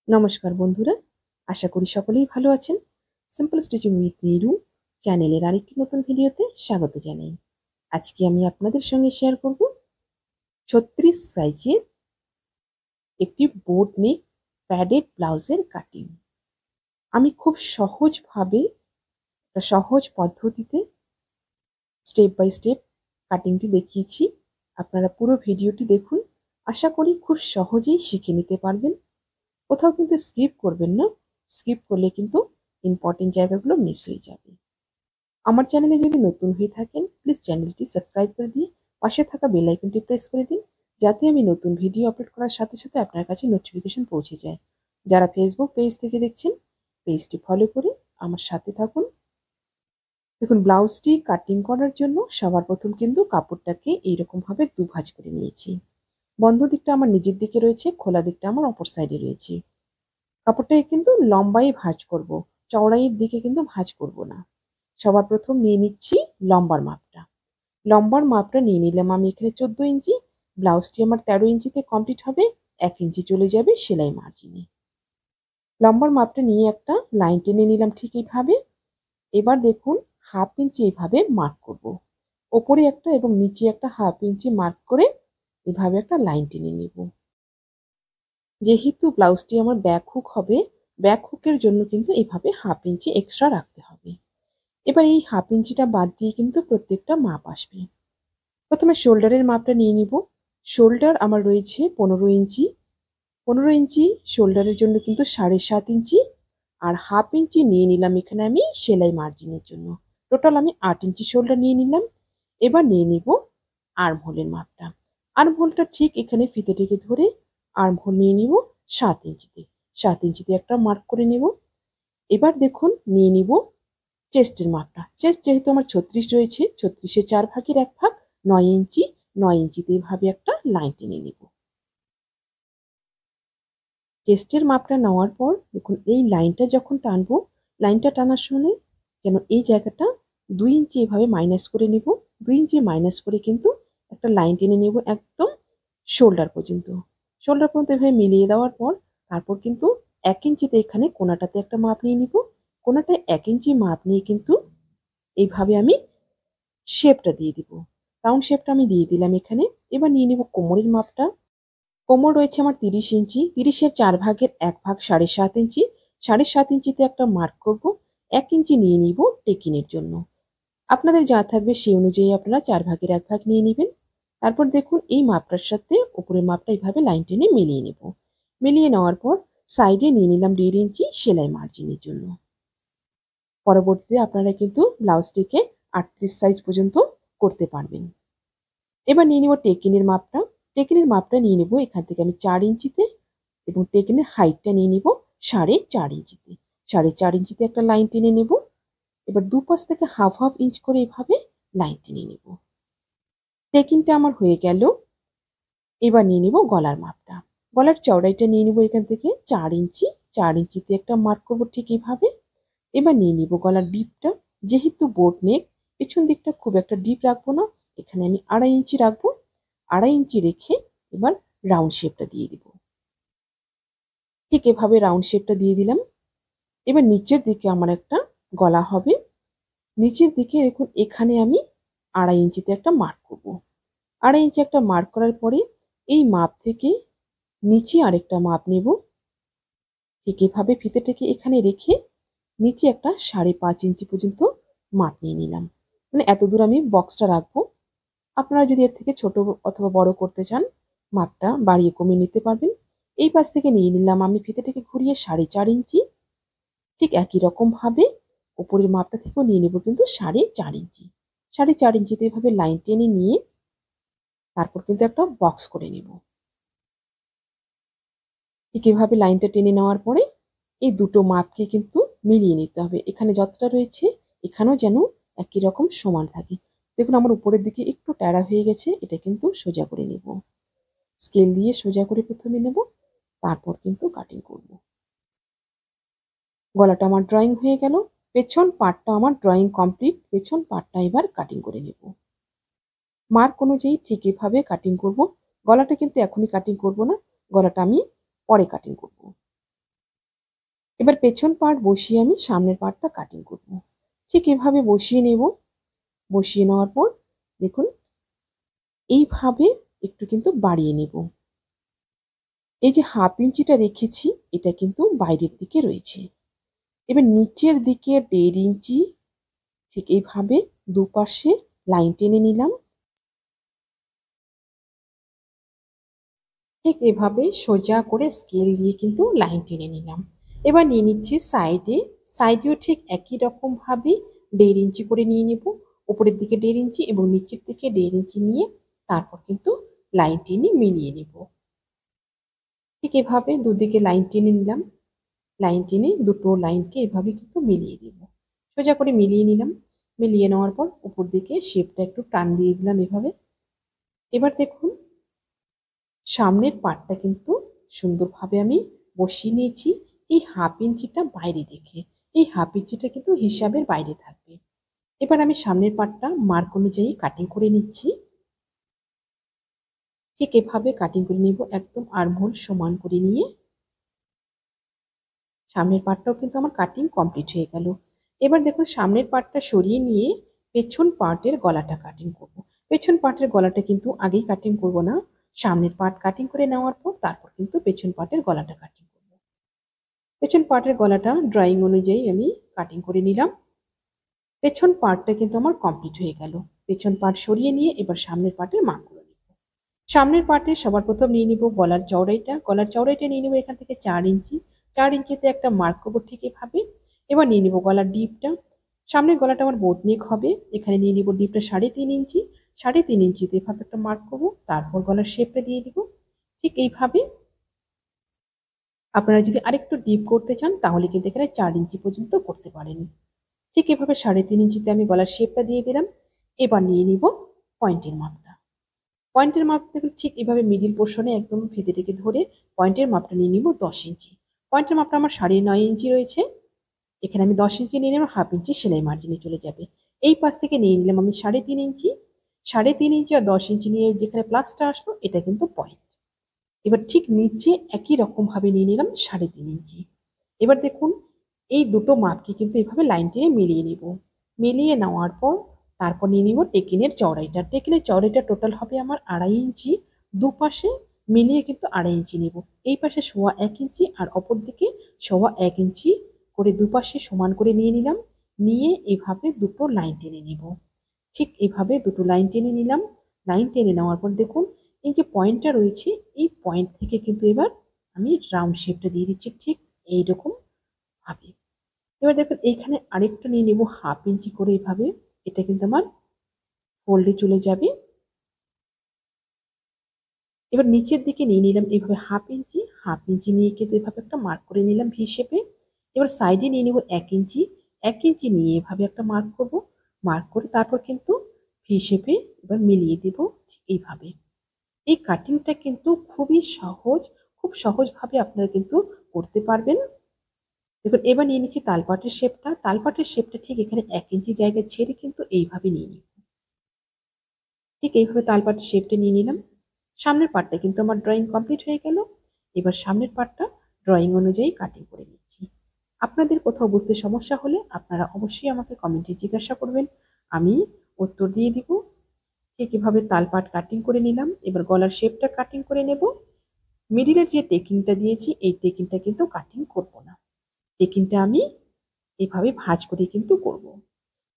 নমস্কার বন্ধুরা, আশা করি সকলেই ভালো আছেন। সিম্পল স্টিচিং উইথ নীরু চ্যানেলের আরেকটি নতুন ভিডিওতে স্বাগত জানাই। আজকে আমি আপনাদের সঙ্গে শেয়ার করব 36 সাইজের একটি বোট নেক প্যাডেড ব্লাউজের কাটিং। আমি খুব সহজভাবে সহজ পদ্ধতিতে স্টেপ বাই স্টেপ কাটিংটি দেখিয়েছি। আপনারা পুরো ভিডিওটি দেখুন, আশা করি খুব সহজেই শিখে নিতে পারবেন। কোথাও কিন্তু স্কিপ করবেন না, স্কিপ করলে কিন্তু ইম্পর্টেন্ট জায়গাগুলো মিস হয়ে যাবে। আমার চ্যানেলে যদি নতুন হয়ে থাকেন, প্লিজ চ্যানেলটি সাবস্ক্রাইব করে দিয়ে পাশে থাকা বেল আইকনটি প্রেস করে দিন, যাতে আমি নতুন ভিডিও আপলোড করার সাথে সাথে আপনার কাছে নোটিফিকেশন পৌঁছে যায়। যারা ফেসবুক পেজ থেকে দেখছেন, পেজটি ফলো করে আমার সাথে থাকুন। দেখুন, ব্লাউজটি কাটিং করার জন্য সবার প্রথম কিন্তু কাপড়টাকে এইরকমভাবে দুভাঁজ করে নিয়েছি। বন্ধ দিকটা আমার নিজের দিকে রয়েছে, খোলা দিকটা আমার অপর সাইডে রয়েছে। কাপড়টাকে কিন্তু লম্বাই ভাঁজ করব, চওড়াইয়ের দিকে কিন্তু ভাঁজ করব না। সবার প্রথম নিয়ে নিচ্ছি লম্বার মাপটা। লম্বার মাপটা নিয়ে নিলাম আমি এখানে 14 ইঞ্চি। ব্লাউজটি আমার 13 ইঞ্চিতে কমপ্লিট হবে, 1 ইঞ্চি চলে যাবে সেলাই মার্জিনে। লম্বার মাপটা নিয়ে একটা লাইন টেনে নিলাম ঠিক এইভাবে। এবার দেখুন, হাফ ইঞ্চি এইভাবে মার্ক করব। ওপরে একটা এবং নিচে একটা হাফ ইঞ্চি মার্ক করে এভাবে একটা লাইন টেনে নেব। যেহেতু ব্লাউজটি আমার ব্যাক হুক হবে, ব্যাক হুকের জন্য কিন্তু এভাবে হাফ ইঞ্চি এক্সট্রা রাখতে হবে। এবার এই হাফ ইঞ্চিটা বাদ দিয়ে কিন্তু প্রত্যেকটা মাপ আসবে। প্রথমে শোল্ডারের মাপটা নিয়ে নিব। শোল্ডার আমার রয়েছে 15 ইঞ্চি। 15 ইঞ্চি শোল্ডারের জন্য কিন্তু 7.5 ইঞ্চি আর হাফ ইঞ্চি নিয়ে নিলাম এখানে আমি সেলাই মার্জিনের জন্য। টোটাল আমি 8 ইঞ্চি শোল্ডার নিয়ে নিলাম। এবার নিয়ে নিব আর্ম হোলের মাপটা। আর্ম হোলটা ঠিক এখানে ফিতে থেকে ধরে আর্ম হোল নিয়ে নিব 7 ইঞ্চিতে। 7 ইঞ্চিতে একটা মার্ক করে নেব। এবার দেখুন, নিয়ে নিব চেস্টের মাপটা। চেস্ট যেহেতু আমার 36 রয়েছে, 36-এর 4 ভাগের 1 ভাগ 9 ইঞ্চি। 9 ইঞ্চিতে এভাবে একটা লাইন টেনে নেব। চেস্টের মাপটা নেওয়ার পর দেখুন, এই লাইনটা যখন টানবো, লাইনটা টানার সময় যেন এই জায়গাটা 2 ইঞ্চি এভাবে মাইনাস করে নেব। 2 ইঞ্চি মাইনাস করে কিন্তু একটা লাইন টেনে নেব একদম শোল্ডার পর্যন্ত। শোল্ডার পর্যন্ত এভাবে মিলিয়ে দেওয়ার পর তারপর কিন্তু 1 ইঞ্চিতে এখানে কোনাটাতে একটা মাপ নিয়ে নিব। কোনাটায় 1 ইঞ্চি মাপ নিয়ে কিন্তু এইভাবে আমি শেপটা দিয়ে দিব। রাউন্ড শেপটা আমি দিয়ে দিলাম এখানে। এবার নিয়ে নেব কোমরের মাপটা। কোমর রয়েছে আমার 30 ইঞ্চি। 30-এর 4 ভাগের 1 ভাগ 7.5 ইঞ্চি। 7.5 ইঞ্চিতে একটা মার্ক করব। 1 ইঞ্চি নিয়ে নিব টেকিনের জন্য। আপনাদের যা থাকবে সেই অনুযায়ী আপনারা 4 ভাগের 1 ভাগ নিয়ে নিবেন। তারপর দেখুন, এই মাপটার সাথে উপরের মাপটা এইভাবে লাইন টেনে মিলিয়ে নেব। মিলিয়ে নেওয়ার পর সাইডে নিয়ে নিলাম 1.5 ইঞ্চি সেলাই মার্জিনের জন্য। পরবর্তীতে আপনারা কিন্তু ব্লাউজটিকে 38 সাইজ পর্যন্ত করতে পারবেন। এবার নিয়ে নিব টেকিনের মাপটা। টেকিনের মাপটা নিয়ে নিব এখান থেকে আমি 4 ইঞ্চিতে এবং টেকিনের হাইটটা নিয়ে নিব 4.5 ইঞ্চিতে। 4.5 ইঞ্চিতে একটা লাইন টেনে নেব। এবার দুপাশ থেকে হাফ হাফ ইঞ্চ করে এভাবে লাইন টেনে নেব। টেকিনটা আমার হয়ে গেল। এবার নিয়ে নিব গলার মাপটা। গলার চওড়াইটা নিয়ে নিব এখান থেকে 4 ইঞ্চি। 4 ইঞ্চিতে একটা মার্ক করব ঠিক এইভাবে। এবার নিয়ে নিব গলার ডিপটা। যেহেতু বোট নেক, পেছন দিকটা খুব একটা ডিপ রাখবো না, এখানে আমি 2.5 ইঞ্চি রাখবো। 2.5 ইঞ্চি রেখে এবার রাউন্ড শেপটা দিয়ে দিব। ঠিক এভাবে রাউন্ড শেপটা দিয়ে দিলাম। এবার নিচের দিকে আমার একটা গলা হবে। নিচের দিকে দেখুন, এখানে আমি 2.5 ইঞ্চিতে একটা মার্ক করব। 2.5 ইঞ্চি একটা মার্ক করার পরে এই মাপ থেকে নিচে আরেকটা মাপ নেব। ঠিক এভাবে ফিতেটাকে এখানে রেখে নিচে একটা 5.5 ইঞ্চি পর্যন্ত মাপ নিয়ে নিলাম। মানে এত দূর আমি বক্সটা রাখবো। আপনারা যদি এর থেকে ছোট অথবা বড় করতে চান, মাপটা বাড়িয়ে কমিয়ে নিতে পারবেন। এই পাশ থেকে নিয়ে নিলাম আমি ফিতেটাকে ঘুরিয়ে 4.5 ইঞ্চি। ঠিক একই রকম ভাবে উপরের মাপটা থেকেও নিয়ে নেব কিন্তু 4.5 ইঞ্চি। 4.5 ইঞ্চিতে এভাবে লাইন টেনে নিয়ে তারপর কিন্তু একটা বক্স করে নেব। ঠিক এভাবে লাইনটা টেনে নেওয়ার পরে এই দুটো মাপকে কিন্তু মিলিয়ে নিতে হবে। এখানে যতটা রয়েছে এখানেও যেন একই রকম সমান থাকে। দেখুন, আমার উপরের দিকে একটু ট্যাড়া হয়ে গেছে, এটা কিন্তু সোজা করে নেব। স্কেল দিয়ে সোজা করে প্রথমে নেব, তারপর কিন্তু কাটিং করব। গলাটা আমার ড্রয়িং হয়ে গেল। পেছন পার্টটা আমার ড্রয়িং কমপ্লিট। পেছন পার্টটা এবার কাটিং করে নেব। মার্ক অনুযায়ী ঠিক এভাবে কাটিং করব। গলাটা কিন্তু এখনই কাটিং করব না, গলাটা আমি পরে কাটিং করব। এবার পেছন পার্ট বসিয়ে আমি সামনের পার্টটা কাটিং করব। ঠিক এভাবে বসিয়ে নেব। বসিয়ে নেওয়ার পর দেখুন এইভাবে একটু কিন্তু বাড়িয়ে নেব। এই যে হাফ ইঞ্চিটা রেখেছি এটা কিন্তু বাইরের দিকে রয়েছে। এবার নিচের দিকে 1.5 ইঞ্চি ঠিক এইভাবে দুপাশে লাইন টেনে নিলাম। ঠিক এভাবে সোজা করে স্কেল দিয়ে কিন্তু লাইন টেনে নিলাম। এবার নিয়ে নিচ্ছি সাইডেও ঠিক একই রকম ভাবে 1.5 ইঞ্চি করে নিয়ে নেব। উপরের দিকে 1.5 ইঞ্চি এবং নিচের দিকে 1.5 ইঞ্চি নিয়ে তারপর কিন্তু লাইন টেনে মিলিয়ে নেব। ঠিক এভাবে দুদিকে লাইন টেনে নিলাম। লাইন টেনে দুটো লাইনকে এভাবে কিন্তু মিলিয়ে দেব। সোজা করে মিলিয়ে নিলাম। মিলিয়ে নেওয়ার পর উপর দিকে শেপটা একটু টান দিয়ে দিলাম এভাবে। এবার দেখুন সামনের পার্টটা কিন্তু সুন্দরভাবে আমি বসিয়ে নিয়েছি এই হাফ ইঞ্চিটা বাইরে রেখে। এই হাফ ইঞ্চিটা কিন্তু হিসাবের বাইরে থাকবে। এবার আমি সামনের পার্টটা মার্ক অনুযায়ী কাটিং করে নিচ্ছি। ঠিক এভাবে কাটিং করে নিব একদম আর্মহোল সমান করে নিয়ে। সামনের পার্টটাও কিন্তু আমার কাটিং কমপ্লিট হয়ে গেল। এবার দেখুন সামনের পার্টটা সরিয়ে নিয়ে পেছন পার্টের গলাটা কাটিং করব। পেছন পার্টের গলাটা কিন্তু আগেই কাটিং করব না, সামনের পার্ট কাটিং করে নেওয়ার পর তারপর কিন্তু পেছন পার্টের গলাটা কাটিং করব। পেছন পার্টের গলাটা ড্রয়িং অনুযায়ী আমি কাটিং করে নিলাম। পেছন পার্টটা কিন্তু আমার কমপ্লিট হয়ে গেল। পেছন পার্ট সরিয়ে নিয়ে এবার সামনের পার্টের মাপ করে নিব। সামনের পার্টে সবার প্রথম নিয়ে নিব গলার চওড়াইটা। গলার চওড়াইটা নিয়ে নিব এখান থেকে 4 ইঞ্চি। 4 ইঞ্চিতে একটা মার্ক করবো ঠিক এভাবে। এবার নিয়ে নিব গলার ডিপটা। সামনের গলাটা আমার বোট নেক হবে। এখানে নিয়ে নিব ডিপটা 3.5 ইঞ্চি। 3.5 ইঞ্চিতে এভাবে একটা মার্ক করবো। তারপর গলার শেপটা দিয়ে দিব ঠিক এইভাবে। আপনারা যদি আরেকটু ডিপ করতে চান তাহলে কিন্তু এখানে 4 ইঞ্চি পর্যন্ত করতে পারেন। ঠিক এভাবে 3.5 ইঞ্চিতে আমি গলার শেপটা দিয়ে দিলাম। এবার নিয়ে নিব পয়েন্টের মাপটা। পয়েন্টের মাপ দেখুন ঠিক এভাবে মিডিল পোর্শনে একদম ফিতেটিকে ধরে পয়েন্টের মাপটা নিয়ে নিব 10 ইঞ্চি। পয়েন্টের মাপটা আমার 9.5 ইঞ্চি রয়েছে। এখানে আমি 10 ইঞ্চি নিয়ে নেব, হাফ ইঞ্চি সেলাই মার্জিনে চলে যাবে। এই পাশ থেকে নিয়ে নিলাম আমি 3.5 ইঞ্চি। 3.5 ইঞ্চি আর 10 ইঞ্চি নিয়ে যেখানে প্লাসটা আসলো এটা কিন্তু পয়েন্ট। এবার ঠিক নিচে একই রকম ভাবে নিয়ে নিলাম 3.5 ইঞ্চি। এবার দেখুন এই দুটো মাপকে কিন্তু এভাবে লাইন টেনে মিলিয়ে নিব। মিলিয়ে নেওয়ার পর তারপর নিয়ে নিব টেকিনের চওড়াইটা। টেকিনের চওড়াইটা টোটাল হবে আমার 2.5 ইঞ্চি। দুপাশে মিলিয়ে কিন্তু 2.5 ইঞ্চি নেব। এই পাশে 1.25 ইঞ্চি আর অপর দিকে 1.25 ইঞ্চি করে দুপাশে সমান করে নিয়ে নিলাম। নিয়ে এভাবে দুটো লাইন টেনে নিব। ঠিক এভাবে দুটো লাইন টেনে নিলাম। লাইন টেনে নেওয়ার পর দেখুন এই যে পয়েন্টটা রয়েছে এই পয়েন্ট থেকে কিন্তু এবার আমি রাউন্ড শেপটা দিয়ে দিচ্ছি ঠিক এইরকম ভাবে। এবার দেখুন এইখানে আরেকটা নিয়ে নেব হাফ ইঞ্চি করে এইভাবে। এটা কিন্তু আমার ফোল্ডে চলে যাবে। এবার নিচের দিকে নিয়ে নিলাম এইভাবে হাফ ইঞ্চি নিয়ে কিন্তু এভাবে একটা মার্ক করে নিলাম ভি শেপে। এবার সাইডে নিয়ে নেব 1 ইঞ্চি। 1 ইঞ্চি নিয়ে এভাবে একটা মার্ক করব। মার্ক করে তারপর কিন্তু ভি শেপে এবার মিলিয়ে দেব ঠিক এইভাবে। এই কাটিংটা কিন্তু খুবই সহজ, খুব সহজভাবে আপনারা কিন্তু করতে পারবেন। দেখুন এবার নিয়ে নিচ্ছি তালপাটের শেপটা। তালপাটের শেপটা ঠিক এখানে 1 ইঞ্চি জায়গা ছেড়ে কিন্তু এইভাবে নিয়ে নিই। ঠিক এইভাবে তালপাটের শেপটা নিয়ে নিলাম। সামনের পার্টটা কিন্তু আমার ড্রয়িং কমপ্লিট হয়ে গেল। এবার সামনের পার্টটা ড্রয়িং অনুযায়ী কাটিং করে নিচ্ছি। আপনাদের কোথাও বুঝতে সমস্যা হলে আপনারা অবশ্যই আমাকে কমেন্টে জিজ্ঞাসা করবেন, আমি উত্তর দিয়ে দিব। ঠিক এভাবে তালপাট কাটিং করে নিলাম। এবার গলার শেপটা কাটিং করে নেব। মিডিলের যে টেকিংটা দিয়েছি এই টেকিংটা কিন্তু কাটিং করব না। টেকিংটা আমি এভাবে ভাঁজ করে কিন্তু করব।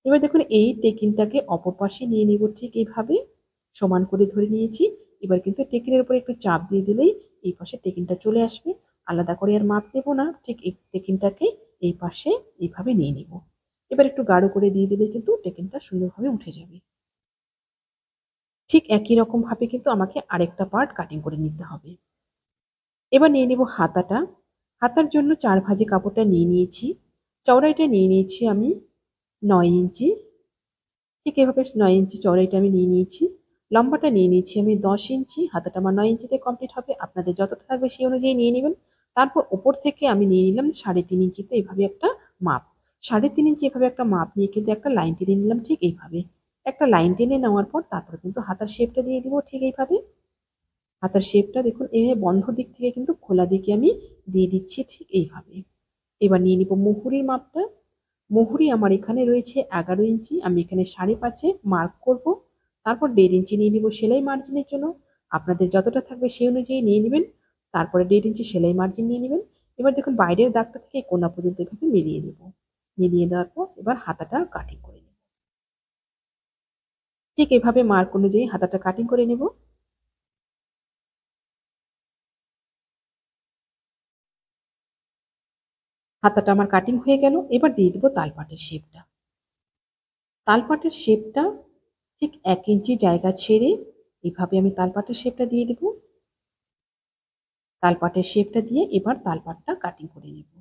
এবার দেখুন এই টেকিংটাকে অপর পাশে নিয়ে নিব ঠিক এইভাবে সমান করে ধরে নিয়েছি। এবার কিন্তু টেকিনের উপরে একটু চাপ দিয়ে দিলেই এই পাশে টেকিনটা চলে আসবে। আলাদা করে আর মাপ নেব না, ঠিক এই টেকিনটাকে এই পাশে এইভাবে নিয়ে নিব। এবার একটু গাঢ় করে দিয়ে দিলে কিন্তু টেকিনটা সুন্দরভাবে উঠে যাবে। ঠিক একই রকম ভাবে কিন্তু আমাকে আরেকটা পার্ট কাটিং করে নিতে হবে। এবার নিয়ে নেব হাতাটা। হাতার জন্য 4 ভাঁজে কাপড়টা নিয়ে নিয়েছি। চওড়াইটা নিয়ে নিয়েছি আমি 9 ইঞ্চি। ঠিক এভাবে 9 ইঞ্চি চওড়াইটা আমি নিয়ে নিয়েছি। লম্বাটা নিয়ে নিয়েছি আমি 10 ইঞ্চি। হাতাটা আমার 9 ইঞ্চিতে কমপ্লিট হবে। আপনাদের যতটা থাকবে সেই অনুযায়ী নিয়ে নেবেন। তারপর ওপর থেকে আমি নিয়ে নিলাম 3.5 ইঞ্চিতে এভাবে একটা মাপ। 3.5 ইঞ্চি এভাবে একটা মাপ নিয়ে কিন্তু একটা লাইন টেনে নিলাম ঠিক এইভাবে। একটা লাইন টেনে নেওয়ার পর তারপর কিন্তু হাতার শেপটা দিয়ে দিব ঠিক এইভাবে। হাতার শেপটা দেখুন এইভাবে বন্ধ দিক থেকে কিন্তু খোলা দিকে আমি দিয়ে দিচ্ছি ঠিক এইভাবে। এবার নিয়ে নিব মুহুরির মাপটা। মুহুরি আমার এখানে রয়েছে 11 ইঞ্চি, আমি এখানে 5.5 মার্ক করব। তারপর 1.5 ইঞ্চি নিয়ে নিব সেলাই মার্জিনের জন্য। আপনাদের যতটা থাকবে সেই অনুযায়ী নিয়ে নেবেন। তারপরে 1.5 ইঞ্চি সেলাই মার্জিন নিয়ে নেবেন। এবার দেখুন বাইরের দাগটা থেকে কোনা পর্যন্ত এভাবে মিলিয়ে দেব। মিলিয়ে দেওয়ার পর এবার হাতাটা কাটিং করে নেব। ঠিক এভাবে মার্ক অনুযায়ী হাতাটা কাটিং করে নেব। হাতাটা আমার কাটিং হয়ে গেল। এবার দিয়ে দেব তালপাটের শেপটা। তালপাটের শেপটা ঠিক 1 ইঞ্চি জায়গা ছেড়ে এভাবে আমি তালপাটের শেপটা দিয়ে দেব। তালপাটের শেপটা দিয়ে এবার তালপাটটা কাটিং করে নেব।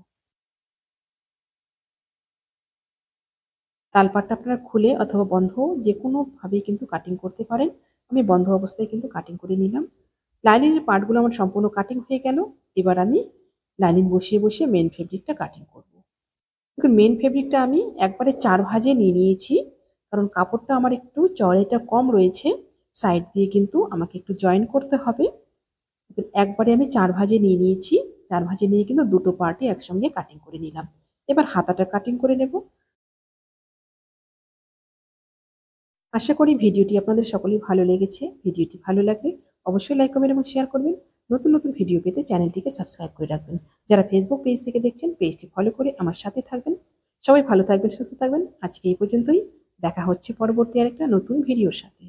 তালপাটটা আপনারা খুলে অথবা বন্ধ যে কোনোভাবেই কিন্তু কাটিং করতে পারেন। আমি বন্ধ অবস্থায় কিন্তু কাটিং করে নিলাম। লাইনিংয়ের পার্টগুলো আমার সম্পূর্ণ কাটিং হয়ে গেল। এবার আমি লাইনিং বসিয়ে বসিয়ে মেন ফেব্রিকটা কাটিং করব। দেখুন মেন ফেব্রিকটা আমি একবারে 4 ভাঁজে নিয়ে নিয়েছি, কারণ কাপড়টা আমার একটু চওড়াটা কম রয়েছে। সাইড দিয়ে কিন্তু আমাকে একটু জয়েন করতে হবে। একবারে আমি 4 ভাঁজে নিয়ে নিয়েছি। 4 ভাঁজে নিয়ে কিন্তু দুটো পার্টই একসঙ্গে কাটিং করে নিলাম। এবার হাতাটা কাটিং করে নেব। আশা করি ভিডিওটি আপনাদের সকলের ভালো লেগেছে। ভিডিওটি ভালো লাগলে অবশ্যই লাইক, কমেন্ট এবং শেয়ার করবেন। নতুন নতুন ভিডিও পেতে চ্যানেলটিকে সাবস্ক্রাইব করে রাখবেন। যারা ফেসবুক পেজ থেকে দেখছেন পেজটি ফলো করে আমার সাথে থাকবেন। সবাই ভালো থাকবেন, সুস্থ থাকবেন। আজকে এই পর্যন্তই। দেখা হচ্ছে পরবর্তী আরেকটা নতুন ভিডিওর সাথে।